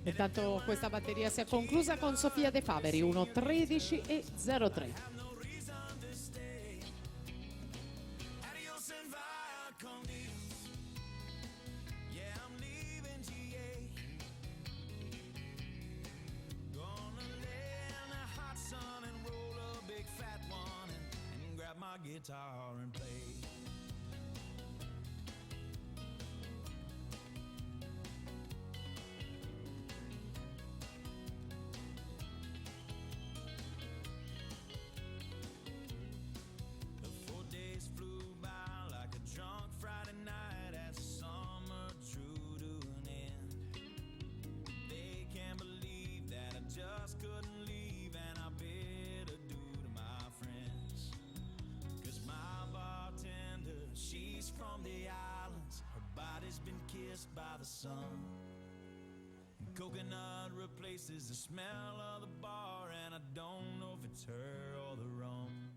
Intanto questa batteria si è conclusa con Sofia De Faveri 1:13 e 03. My guitar and play. The 4 days flew by like a drunk Friday night as summer drew to an end. They can't believe that I just couldn't leave, and I bid adieu to my friends. My bartender, she's from the islands. Her body's been kissed by the sun. And coconut replaces the smell of the bar, and I don't know if it's her or the rum.